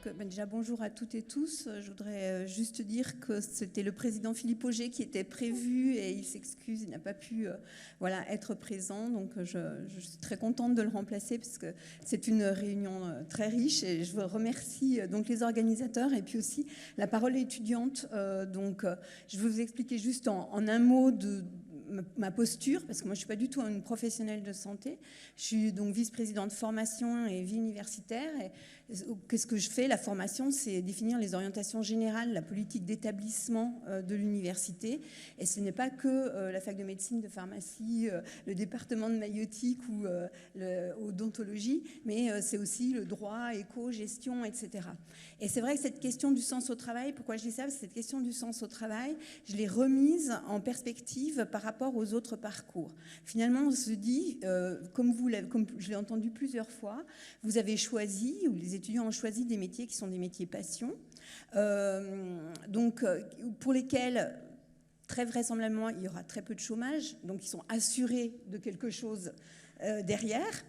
Déjà, bonjour à toutes et tous. Je voudrais juste dire que c'était le président Philippe Auger qui était prévu et il s'excuse, il n'a pas pu être présent. Donc, je suis très contente de le remplacer parce que c'est une réunion très riche et je vous remercie donc les organisateurs et puis aussi la parole étudiante. Je vais vous expliquer juste en un mot de ma posture, parce que moi je ne suis pas du tout une professionnelle de santé. Je suis donc vice-présidente formation et vie universitaire. Et qu'est-ce que je fais? La formation, c'est définir les orientations générales, la politique d'établissement de l'université. Et ce n'est pas que la fac de médecine, de pharmacie, le département de maïeutique ou l'odontologie, mais c'est aussi le droit, éco, gestion, etc. Et c'est vrai que cette question du sens au travail, pourquoi je dis ça? Parce que cette question du sens au travail, je l'ai remise en perspective par rapport aux autres parcours. Finalement, on se dit, comme je l'ai entendu plusieurs fois, vous avez choisi, ou les étudiants ont choisi des métiers qui sont des métiers passion, pour lesquels, très vraisemblablement, il y aura très peu de chômage, donc ils sont assurés de quelque chose derrière.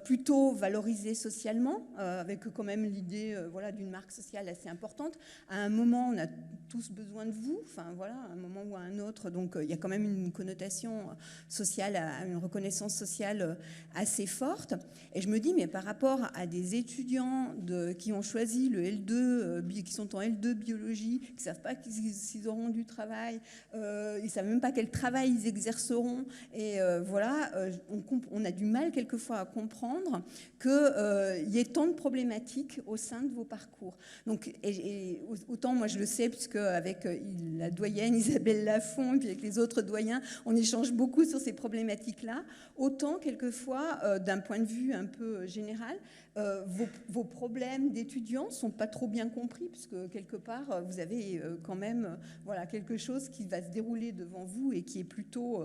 Plutôt valorisé socialement, avec quand même l'idée d'une marque sociale assez importante. À un moment, on a tous besoin de vous, à un moment ou à un autre, donc il y a quand même une connotation sociale, une reconnaissance sociale assez forte. Et je me dis, mais par rapport à des étudiants qui ont choisi le L2, qui sont en L2 biologie, qui ne savent pas s'ils auront du travail, ils ne savent même pas quel travail ils exerceront, et on a du mal quelquefois à comprendre qu'il y ait tant de problématiques au sein de vos parcours. Donc, et autant moi je le sais, puisque avec la doyenne Isabelle Lafont et puis avec les autres doyens, on échange beaucoup sur ces problématiques-là, autant quelquefois, d'un point de vue un peu général, vos problèmes d'étudiants ne sont pas trop bien compris, puisque quelque part, vous avez quand même quelque chose qui va se dérouler devant vous et qui est plutôt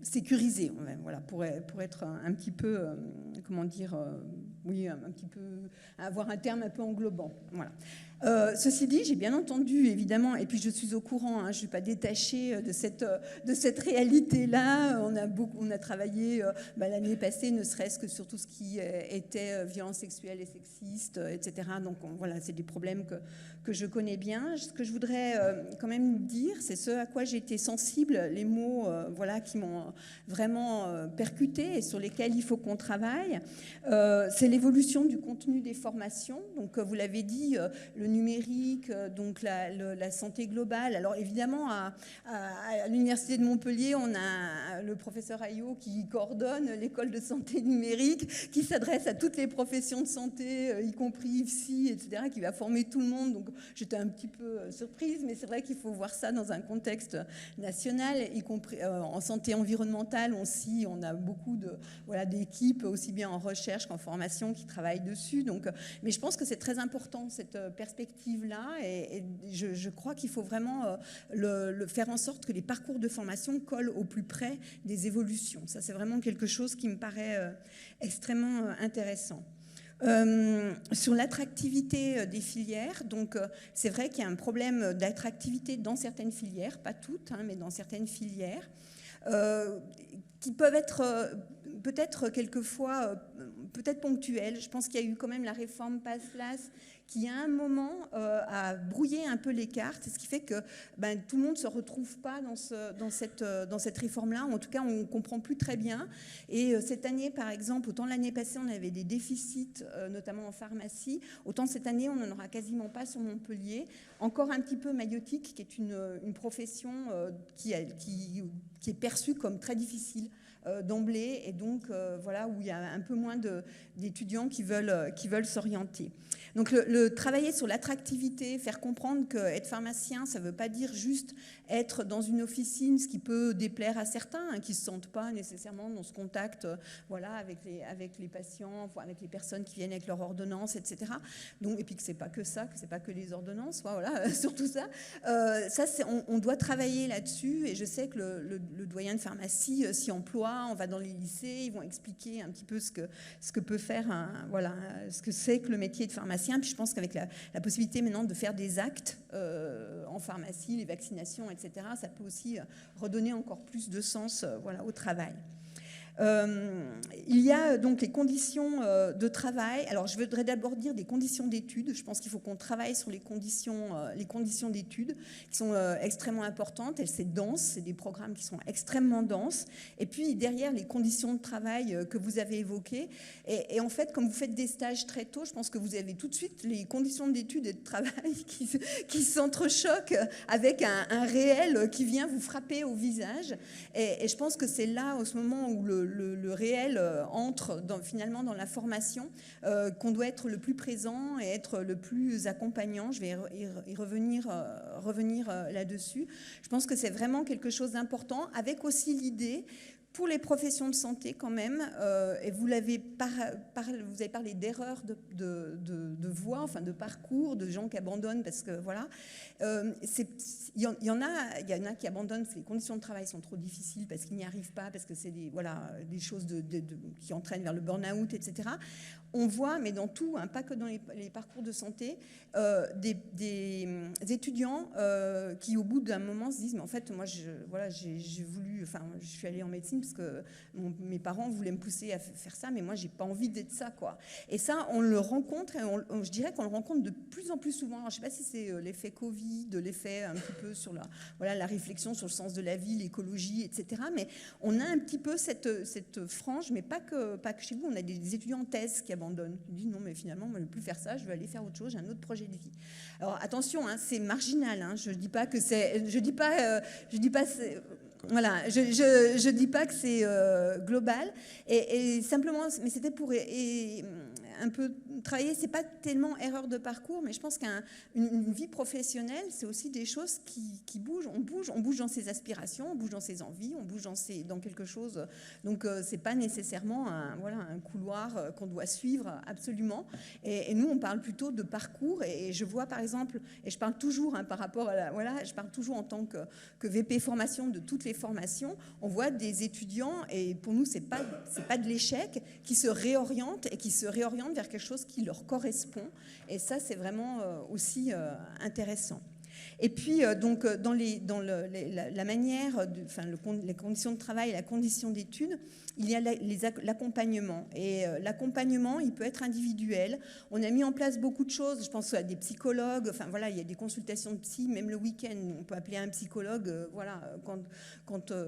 sécurisé, pour être un petit peu, un petit peu, avoir un terme un peu englobant. Voilà. Ceci dit, j'ai bien entendu, évidemment, et puis je suis au courant, je ne suis pas détachée de cette réalité-là. On a travaillé l'année passée, ne serait-ce que sur tout ce qui était violence sexuelle et sexiste, etc. Donc c'est des problèmes que je connais bien. Ce que je voudrais quand même dire, c'est ce à quoi j'ai été sensible, les mots qui m'ont vraiment percuté et sur lesquels il faut qu'on travaille. C'est l'évolution du contenu des formations. Donc vous l'avez dit, le numérique, donc la santé globale. Alors évidemment, à l'Université de Montpellier, on a le professeur Ayot qui coordonne l'école de santé numérique, qui s'adresse à toutes les professions de santé, y compris IFSI, etc., qui va former tout le monde. Donc j'étais un petit peu surprise, mais c'est vrai qu'il faut voir ça dans un contexte national, y compris en santé environnementale aussi. On a beaucoup d'équipes, aussi bien en recherche qu'en formation, qui travaillent dessus. Donc, mais je pense que c'est très important, cette perspective-là, et je crois qu'il faut vraiment faire en sorte que les parcours de formation collent au plus près des évolutions. Ça, c'est vraiment quelque chose qui me paraît extrêmement intéressant. Sur l'attractivité des filières, donc c'est vrai qu'il y a un problème d'attractivité dans certaines filières, pas toutes, mais dans certaines filières, qui peuvent être peut-être quelquefois peut-être ponctuelles. Je pense qu'il y a eu quand même la réforme PASLAS qui, à un moment, a brouillé un peu les cartes, ce qui fait que tout le monde ne se retrouve pas dans cette réforme-là. En tout cas, on ne comprend plus très bien. Et cette année, par exemple, autant l'année passée, on avait des déficits, notamment en pharmacie, autant cette année, on n'en aura quasiment pas sur Montpellier. Encore un petit peu maïeutique, qui est une profession qui est perçue comme très difficile d'emblée, et donc où il y a un peu moins d'étudiants qui veulent s'orienter. Donc le travailler sur l'attractivité, faire comprendre qu'être pharmacien, ça ne veut pas dire juste être dans une officine, ce qui peut déplaire à certains, qui ne se sentent pas nécessairement dans ce contact avec les patients, avec les personnes qui viennent avec leur ordonnance, etc. Donc, et puis que ce n'est pas que ça, que ce n'est pas que les ordonnances, surtout ça. On doit travailler là-dessus, et je sais que le doyen de pharmacie s'y emploie. On va dans les lycées, ils vont expliquer un petit peu ce que peut faire, ce que c'est que le métier de pharmacien. Puis je pense qu'avec la possibilité maintenant de faire des actes en pharmacie, les vaccinations, etc., ça peut aussi redonner encore plus de sens au travail. Il y a donc les conditions de travail. Alors, je voudrais d'abord dire des conditions d'études. Je pense qu'il faut qu'on travaille sur les conditions d'études qui sont extrêmement importantes. C'est dense, c'est des programmes qui sont extrêmement denses. Et puis, derrière, les conditions de travail que vous avez évoquées. Et en fait, comme vous faites des stages très tôt, je pense que vous avez tout de suite les conditions d'études et de travail qui s'entrechoquent avec un réel qui vient vous frapper au visage. Et je pense que c'est là, au moment où le réel entre finalement dans la formation, qu'on doit être le plus présent et être le plus accompagnant. Je vais y revenir là-dessus. Je pense que c'est vraiment quelque chose d'important, avec aussi l'idée pour les professions de santé quand même, et vous avez parlé d'erreurs de voie, enfin de parcours, de gens qui abandonnent parce que voilà, il y en a qui abandonnent parce que les conditions de travail sont trop difficiles, parce qu'ils n'y arrivent pas, parce que c'est des choses qui entraînent vers le burn-out, etc. On voit, mais dans tout, hein, pas que dans les parcours de santé, des étudiants qui, au bout d'un moment, se disent, mais en fait, moi, je suis allée en médecine parce que mes parents voulaient me pousser à faire ça, mais moi, j'ai pas envie d'être ça, quoi. Et ça, on le rencontre, et je dirais qu'on le rencontre de plus en plus souvent. Alors, je sais pas si c'est l'effet Covid, l'effet un petit peu sur la réflexion sur le sens de la vie, l'écologie, etc. Mais on a un petit peu cette frange, mais pas que chez vous. On a des étudiants en thèse qui abandonnent. Ils disent non, mais finalement, moi, je ne veux plus faire ça, je veux aller faire autre chose, j'ai un autre projet de vie. Alors attention, hein, c'est marginal. Hein, je dis pas que c'est, voilà, je dis pas que c'est global. Et simplement, mais c'était pour un peu travailler. C'est pas tellement erreur de parcours, mais je pense qu'une vie professionnelle, c'est aussi des choses qui bougent. On bouge dans ses aspirations, on bouge dans ses envies, on bouge dans quelque chose. Donc c'est pas nécessairement un couloir qu'on doit suivre absolument. Et nous, on parle plutôt de parcours. Et je vois par exemple, et je parle toujours par rapport à je parle toujours en tant que VP formation de toutes les formations. On voit des étudiants, et pour nous, c'est pas de l'échec, qui se réorientent vers quelque chose qui leur correspond. Et ça, c'est vraiment aussi intéressant. Et puis, donc, dans la manière, les conditions de travail et la condition d'études, il y a l'accompagnement. Et l'accompagnement, il peut être individuel. On a mis en place beaucoup de choses. Je pense à des psychologues. Enfin, voilà, il y a des consultations de psy, même le week-end. On peut appeler un psychologue, quand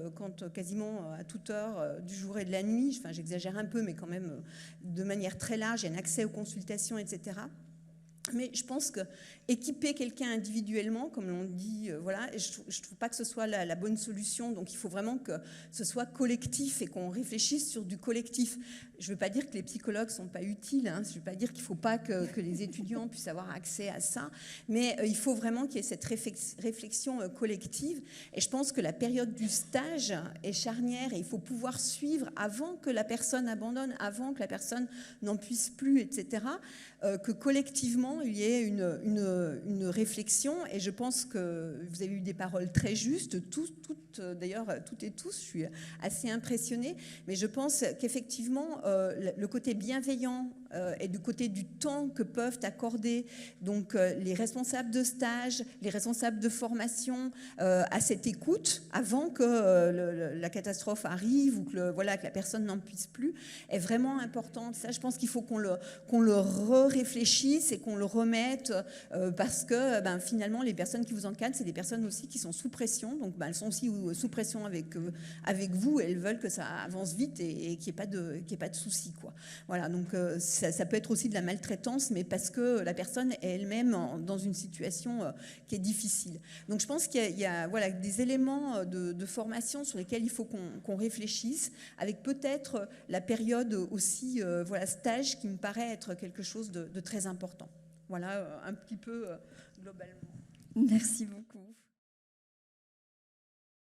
quasiment à toute heure du jour et de la nuit. Enfin, j'exagère un peu, mais quand même de manière très large. Il y a un accès aux consultations, etc. Mais je pense qu'équiper quelqu'un individuellement, comme l'on dit, je ne trouve pas que ce soit la bonne solution. Donc il faut vraiment que ce soit collectif et qu'on réfléchisse sur du collectif. Je ne veux pas dire que les psychologues ne sont pas utiles, hein. Je ne veux pas dire qu'il ne faut pas que les étudiants puissent avoir accès à ça, mais il faut vraiment qu'il y ait cette réflexion collective. Et je pense que la période du stage est charnière et il faut pouvoir suivre avant que la personne abandonne, avant que la personne n'en puisse plus, etc., que collectivement, il y ait une réflexion. Et je pense que vous avez eu des paroles très justes, d'ailleurs, toutes et tous, je suis assez impressionnée. Mais je pense qu'effectivement, le côté bienveillant et du côté du temps que peuvent accorder donc, les responsables de stage, les responsables de formation à cette écoute, avant que la catastrophe arrive ou que la personne n'en puisse plus, est vraiment importante. Ça, je pense qu'il faut qu'on le réfléchisse et qu'on le remette parce que finalement, les personnes qui vous encadrent, c'est des personnes aussi qui sont sous pression. Donc, elles sont aussi sous pression avec vous. Elles veulent que ça avance vite et qu'il n'y ait pas de soucis, quoi. Voilà, donc ça peut être aussi de la maltraitance, mais parce que la personne est elle-même dans une situation qui est difficile. Donc, je pense qu'il y a des éléments de formation sur lesquels il faut qu'on réfléchisse, avec peut-être la période aussi stage qui me paraît être quelque chose de très important. Voilà un petit peu globalement. Merci beaucoup.